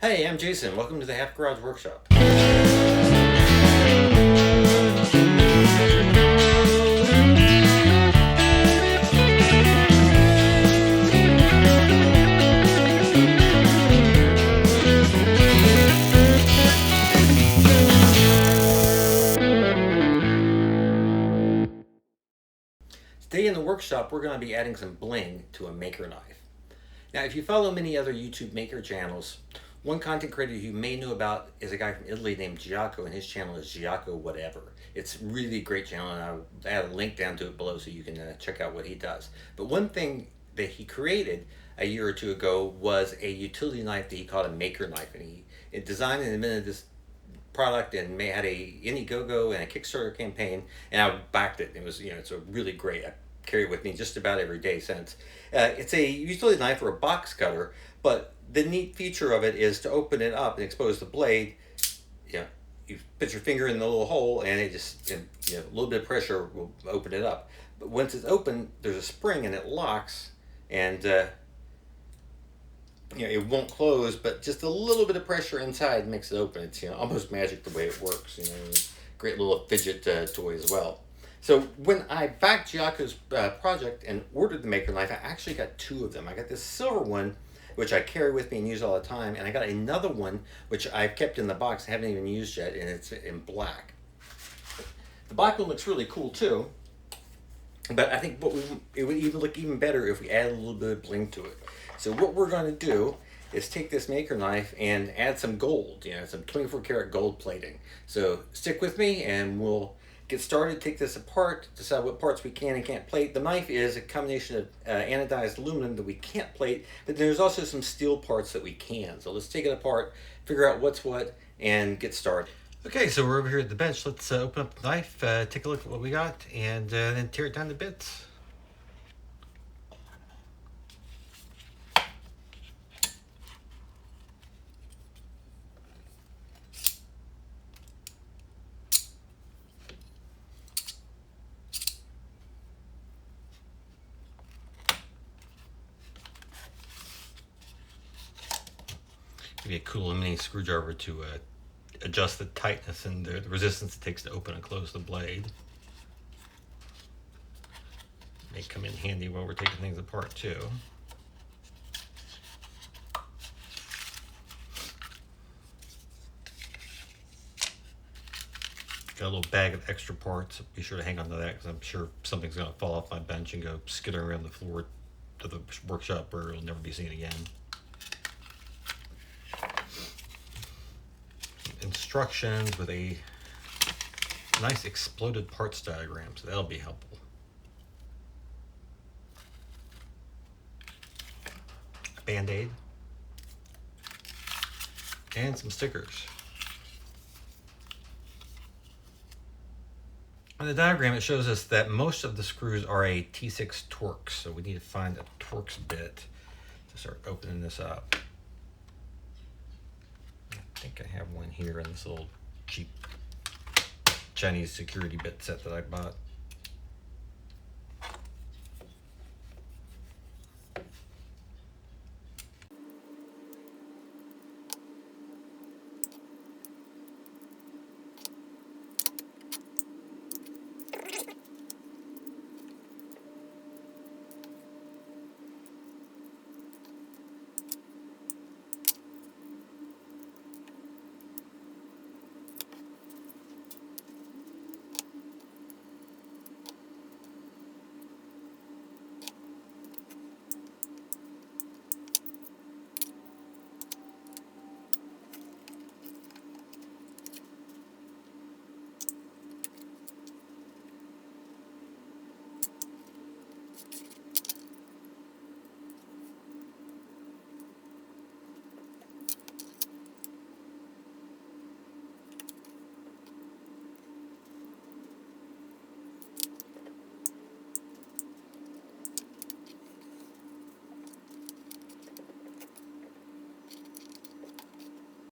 Hey, I'm Jason. Welcome to the Half Garage Workshop. Today in the workshop, we're going to be adding some bling to a maker knife. Now, if you follow many other YouTube maker channels, one content creator you may know about is a guy from Italy named Giaco, and his channel is Giaco Whatever. It's really a great channel, and I'll add a link down to it below so you can check out what he does. But one thing that he created a year or two ago was a utility knife that he called a maker knife, and he designed and invented this product and had a Indiegogo and a Kickstarter campaign, and I backed it. It was, it's a really great. I carry it with me just about every day since. It's a utility knife or a box cutter, but the neat feature of it is to open it up and expose the blade. You put your finger in the little hole, and it just, a little bit of pressure will open it up. But once it's open, there's a spring and it locks, and it won't close, but just a little bit of pressure inside makes it open. It's almost magic the way it works. Great little fidget toy as well. So when I backed Giaco's project and ordered the maker knife, I actually got two of them. I got this silver one, which I carry with me and use all the time, and I got another one which I've kept in the box, I haven't even used yet, and it's in black. The black one looks really cool too, but I think it would even look even better if we add a little bit of bling to it. So what we're going to do is take this maker knife and add some gold, some 24 karat gold plating. So stick with me and we'll get started, take this apart, decide what parts we can and can't plate. The knife is a combination of anodized aluminum that we can't plate, but there's also some steel parts that we can. So let's take it apart, figure out what's what, and get started. Okay, so we're over here at the bench. Let's open up the knife, take a look at what we got, and then tear it down to bits. Give you a cool mini screwdriver to adjust the tightness and the resistance it takes to open and close the blade. May come in handy while we're taking things apart too. Got a little bag of extra parts. Be sure to hang on to that because I'm sure something's going to fall off my bench and go skittering around the floor to the workshop where it'll never be seen again. Instructions with a nice exploded parts diagram, so that'll be helpful. A Band-Aid and some stickers. On the diagram it shows us that most of the screws are a T6 Torx, so we need to find a Torx bit to start opening this up. I think I have one here in this little cheap Chinese security bit set that I bought.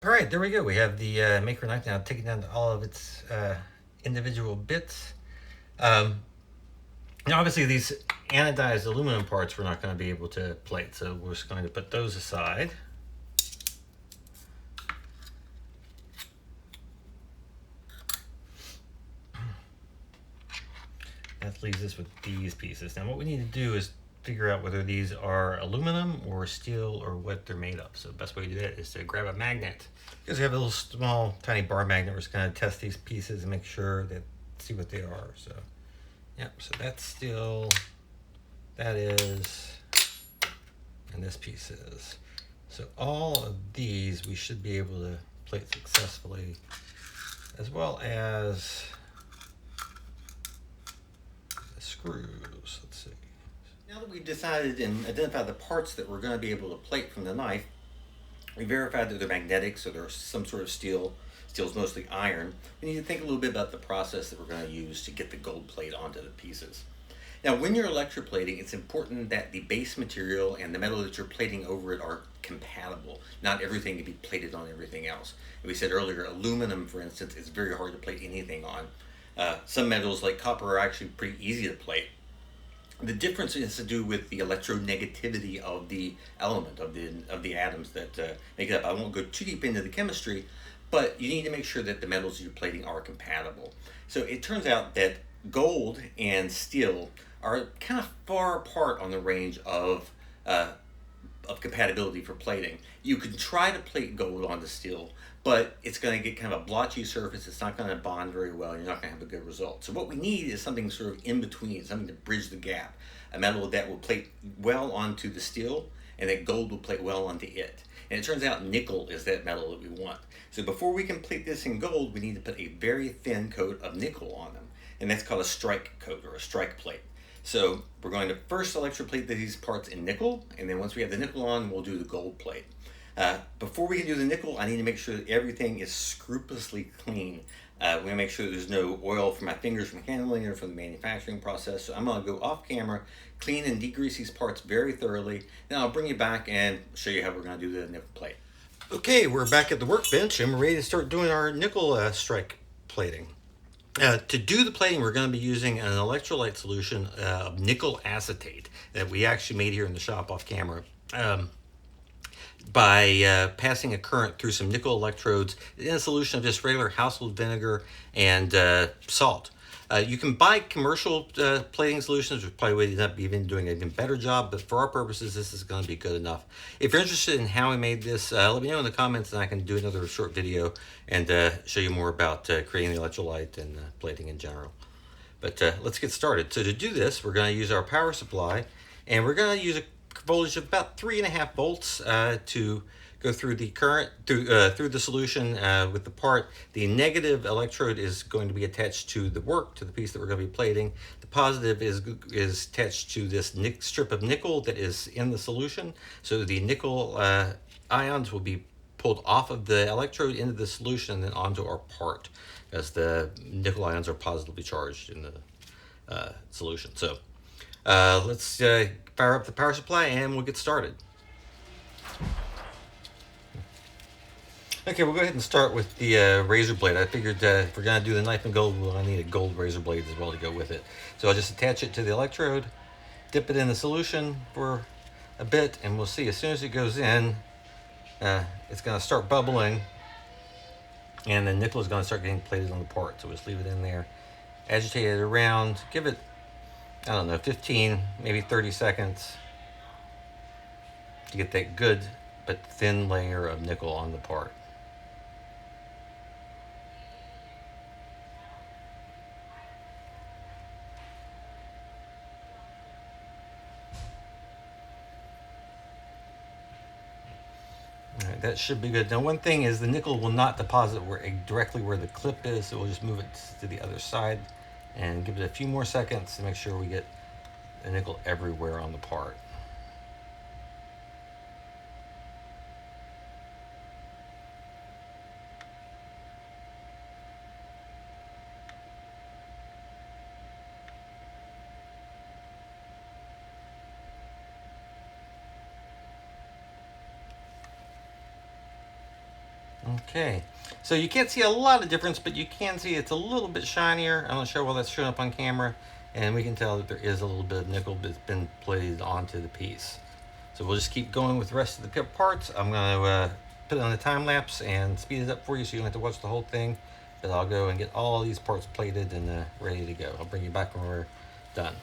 All right, there we go. We have the maker knife now taken down to all of its individual bits. Now, obviously, these anodized aluminum parts we're not going to be able to plate, so we're just going to put those aside. that leaves us with these pieces. Now what we need to do is figure out whether these are aluminum or steel or what they're made of. So the best way to do that is to grab a magnet. Because we have a little small tiny bar magnet, we're just going to test these pieces and make sure that, see what they are. So yep, so that's steel, that is, and this piece is. So all of these we should be able to plate successfully, as well as the screws. Let's see. Now that we've decided and identified the parts that we're going to be able to plate from the knife, we verified that they're magnetic, so there's some sort of steel. Steel's mostly iron. We need to think a little bit about the process that we're going to use to get the gold plate onto the pieces. Now, when you're electroplating, it's important that the base material and the metal that you're plating over it are compatible. Not everything can be plated on everything else. And we said earlier, aluminum, for instance, is very hard to plate anything on. Some metals like copper are actually pretty easy to plate. The difference has to do with the electronegativity of the element, of the atoms that make it up. I won't go too deep into the chemistry, but you need to make sure that the metals you're plating are compatible. So it turns out that gold and steel are kind of far apart on the range of compatibility for plating. You can try to plate gold onto steel, but it's going to get kind of a blotchy surface. It's not going to bond very well. You're not going to have a good result. So what we need is something sort of in between, something to bridge the gap. A metal that will plate well onto the steel, and that gold will plate well onto it. And it turns out nickel is that metal that we want. So before we can plate this in gold, we need to put a very thin coat of nickel on them. And that's called a strike coat or a strike plate. So we're going to first electroplate these parts in nickel, and then once we have the nickel on, we'll do the gold plate. Before we can do the nickel, I need to make sure that everything is scrupulously clean. We want to make sure there's no oil from my fingers from handling or from the manufacturing process. So I'm going to go off camera, clean and degrease these parts very thoroughly. Then I'll bring you back and show you how we're going to do the nickel plate. Okay, we're back at the workbench and we're ready to start doing our nickel strike plating. To do the plating, we're going to be using an electrolyte solution of nickel acetate that we actually made here in the shop off camera. By passing a current through some nickel electrodes in a solution of just regular household vinegar and salt. You can buy commercial plating solutions, which probably would end up even doing an even better job, but for our purposes, this is going to be good enough. If you're interested in how I made this, let me know in the comments and I can do another short video and show you more about creating the electrolyte and plating in general. But let's get started. So to do this, we're going to use our power supply, and we're going to use a voltage of about 3.5 volts to go through the current through the solution with the part. The negative electrode is going to be attached to the piece that we're going to be plating. The positive is attached to this strip of nickel that is in the solution. So the nickel ions will be pulled off of the electrode into the solution and then onto our part, as the nickel ions are positively charged in the solution. So let's fire up the power supply and we'll get started. Okay, we'll go ahead and start with the razor blade. I figured if we're going to do the knife and gold, we'll need a gold razor blade as well to go with it. So I'll just attach it to the electrode, dip it in the solution for a bit, and we'll see as soon as it goes in, it's going to start bubbling, and the nickel is going to start getting plated on the part. So we'll just leave it in there, agitate it around, give it, I don't know, 15, maybe 30 seconds to get that good but thin layer of nickel on the part. All right, that should be good. Now, one thing is the nickel will not deposit directly where the clip is, so we'll just move it to the other side and give it a few more seconds to make sure we get the nickel everywhere on the part. Okay, so you can't see a lot of difference, but you can see it's a little bit shinier. I'm not sure why that's showing up on camera, and we can tell that there is a little bit of nickel that's been plated onto the piece. So we'll just keep going with the rest of the parts. I'm going to put it on a time lapse and speed it up for you so you don't have to watch the whole thing, but I'll go and get all these parts plated and ready to go. I'll bring you back when we're done.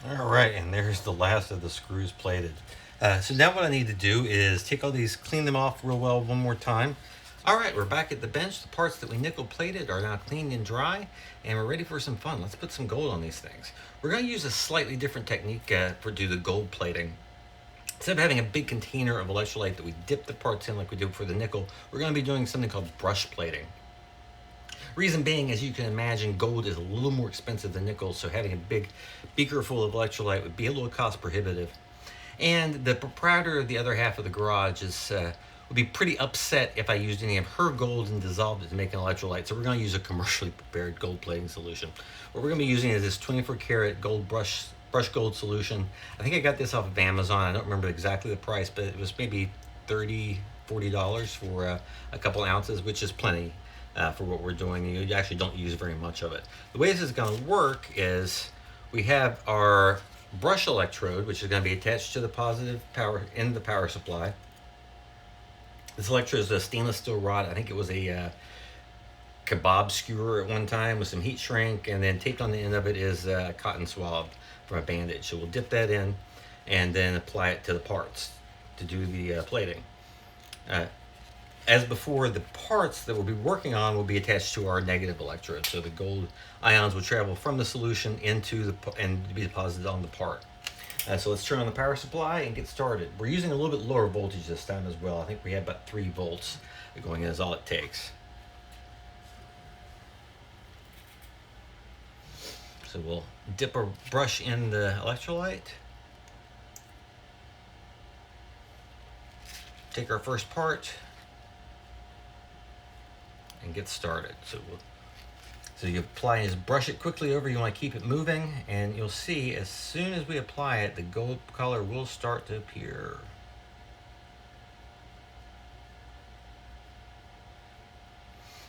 All right, and there's the last of the screws plated. So now what I need to do is take all these, clean them off real well one more time. All right, we're back at the bench. The parts that we nickel plated are now clean and dry, and we're ready for some fun. Let's put some gold on these things. We're going to use a slightly different technique for do the gold plating. Instead of having a big container of electrolyte that we dip the parts in like we did for the nickel, we're going to be doing something called brush plating. Reason being, as you can imagine, gold is a little more expensive than nickel, so having a big beaker full of electrolyte would be a little cost prohibitive. And the proprietor of the other half of the garage would be pretty upset if I used any of her gold and dissolved it to make an electrolyte. So we're going to use a commercially prepared gold plating solution. What we're going to be using is this 24 karat gold brush gold solution. I think I got this off of Amazon. I don't remember exactly the price, but it was maybe $30-$40 for a couple ounces, which is plenty. For what we're doing. You actually don't use very much of it. The way this is going to work is we have our brush electrode, which is going to be attached to the positive power in the power supply. This electrode is a stainless steel rod. I think it was a kebab skewer at one time with some heat shrink, and then taped on the end of it is a cotton swab from a bandage. So we'll dip that in and then apply it to the parts to do the plating. As before, the parts that we'll be working on will be attached to our negative electrode. So the gold ions will travel from the solution into and be deposited on the part. So let's turn on the power supply and get started. We're using a little bit lower voltage this time as well. I think we have about 3 volts going in is all it takes. So we'll dip our brush in the electrolyte. Take our first part and get started. So you apply is brush it quickly over. You want to keep it moving, and you'll see as soon as we apply it, the gold color will start to appear.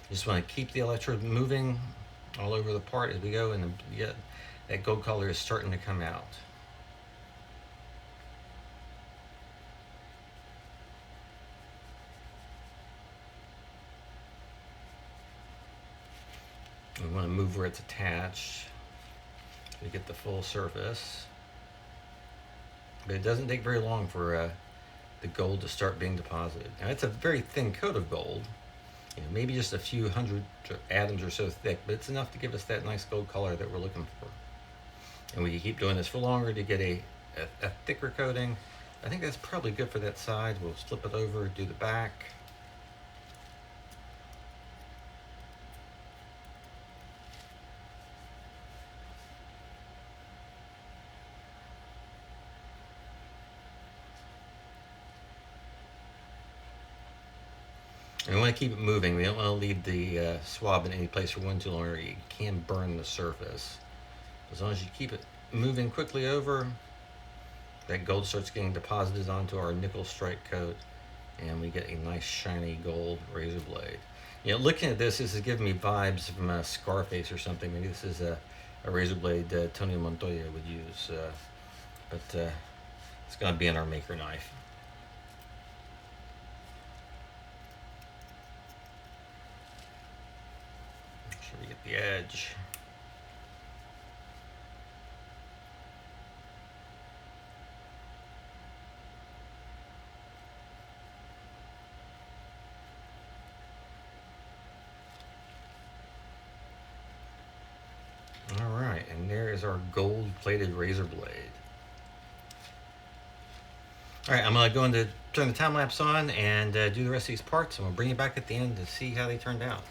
You just want to keep the electrode moving all over the part as we go, and that gold color is starting to come out. We want to move where it's attached to get the full surface. But it doesn't take very long for the gold to start being deposited. Now it's a very thin coat of gold, maybe just a few hundred atoms or so thick, but it's enough to give us that nice gold color that we're looking for. And we can keep doing this for longer to get a thicker coating. I think that's probably good for that side. We'll flip it over, do the back. And we want to keep it moving. We don't want to leave the swab in any place for one too long, or you can burn the surface. As long as you keep it moving quickly over, that gold starts getting deposited onto our nickel strike coat, and we get a nice shiny gold razor blade. Looking at this is giving me vibes from a Scarface or something. Maybe this is a razor blade Tony Montoya would use, but it's going to be in our maker knife. Make sure we get the edge. our gold-plated razor blade. All right, I'm going to turn the time lapse on and do the rest of these parts. I'm going to bring you back at the end to see how they turned out.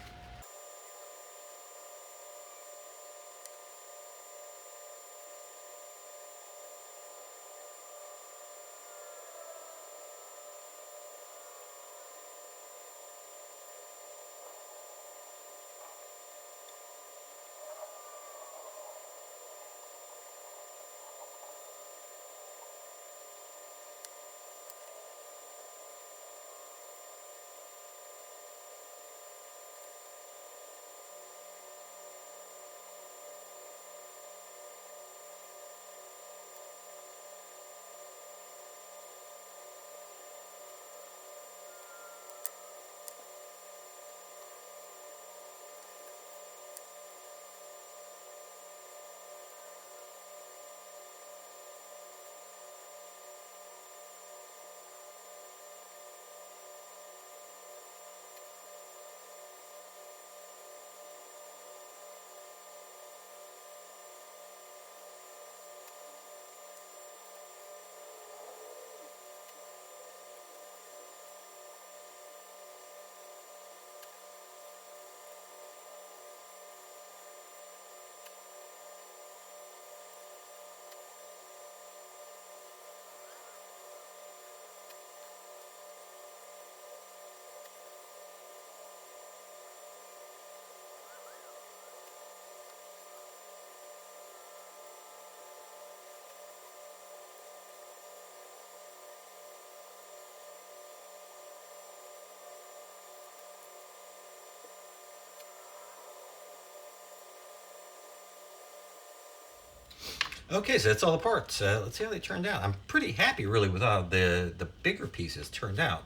Okay, so that's all the parts. Let's see how they turned out. I'm pretty happy, really, with how the bigger pieces turned out.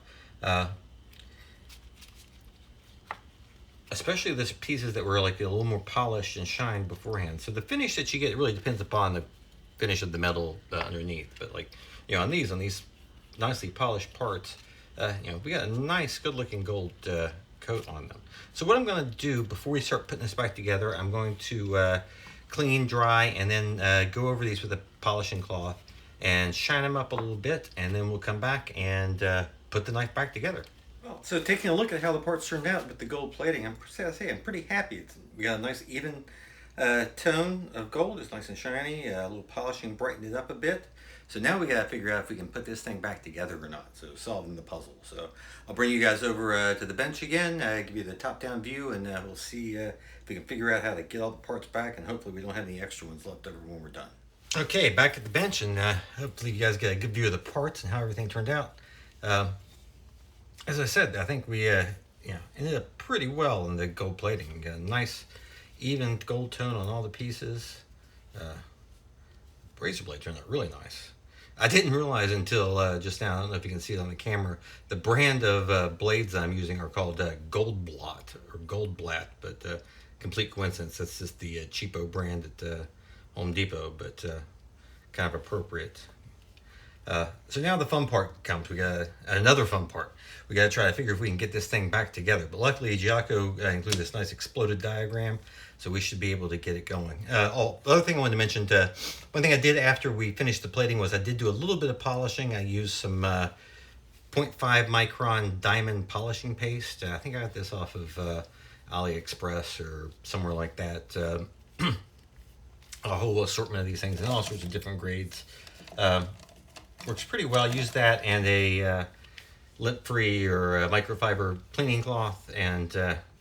Especially the pieces that were like a little more polished and shined beforehand. So the finish that you get really depends upon the finish of the metal underneath. But like, on these nicely polished parts, we got a nice, good-looking gold coat on them. So what I'm going to do before we start putting this back together, I'm going to clean, dry, and then go over these with a polishing cloth and shine them up a little bit, and then we'll come back and put the knife back together. Well, so taking a look at how the parts turned out with the gold plating, I'm pretty happy. We got a nice even tone of gold. It's nice and shiny. A little polishing brightened it up a bit. So now we got to figure out if we can put this thing back together or not. So solving the puzzle. So I'll bring you guys over to the bench again, give you the top-down view, and we'll see if we can figure out how to get all the parts back, and hopefully we don't have any extra ones left over when we're done. Okay, back at the bench, and hopefully you guys get a good view of the parts and how everything turned out. As I said, I think we ended up pretty well in the gold plating. We got a nice, even gold tone on all the pieces. Razor blade turned out really nice. I didn't realize until just now, I don't know if you can see it on the camera, the brand of blades I'm using are called Gold Blot or Gold Blat, but complete coincidence. That's just the cheapo brand at Home Depot, but kind of appropriate. So now the fun part comes. We got another fun part. We got to try to figure if we can get this thing back together. But luckily, Giaco included this nice exploded diagram, so we should be able to get it going. The other thing I wanted to mention, one thing I did after we finished the plating was I did do a little bit of polishing. I used some 0.5 micron diamond polishing paste. I think I got this off of AliExpress or somewhere like that. A whole assortment of these things in all sorts of different grades. Works pretty well. Use that and a lip-free or a microfiber cleaning cloth, and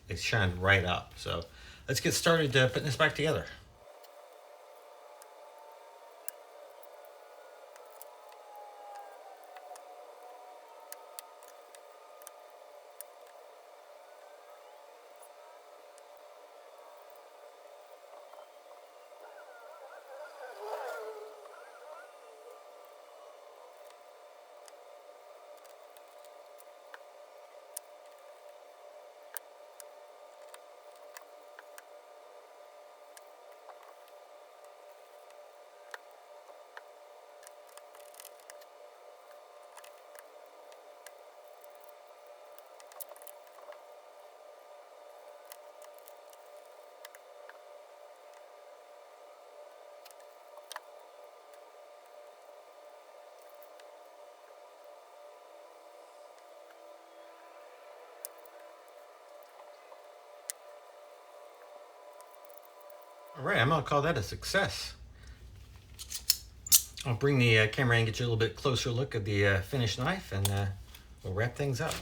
it shined right up. So let's get started putting this back together. All right, I'm gonna call that a success. I'll bring the camera and get you a little bit closer look at the finished knife, and we'll wrap things up.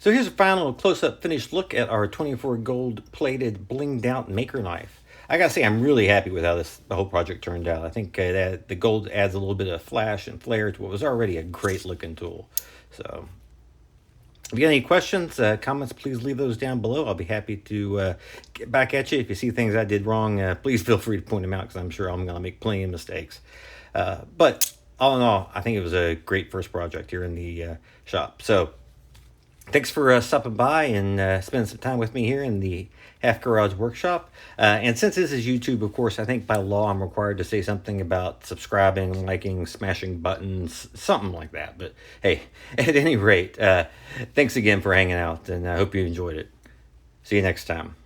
So here's a final close-up finished look at our 24 gold plated blinged out maker knife. I gotta say, I'm really happy with how the whole project turned out. I think that the gold adds a little bit of flash and flair to what was already a great looking tool. So if you got any questions, comments, please leave those down below. I'll be happy to get back at you. If you see things I did wrong, please feel free to point them out, because I'm sure I'm going to make plenty of mistakes. But all in all, I think it was a great first project here in the shop. So thanks for stopping by and spending some time with me here in the Half Garage Workshop. And since this is YouTube, of course, I think by law I'm required to say something about subscribing, liking, smashing buttons, something like that. But hey, at any rate, thanks again for hanging out, and I hope you enjoyed it. See you next time.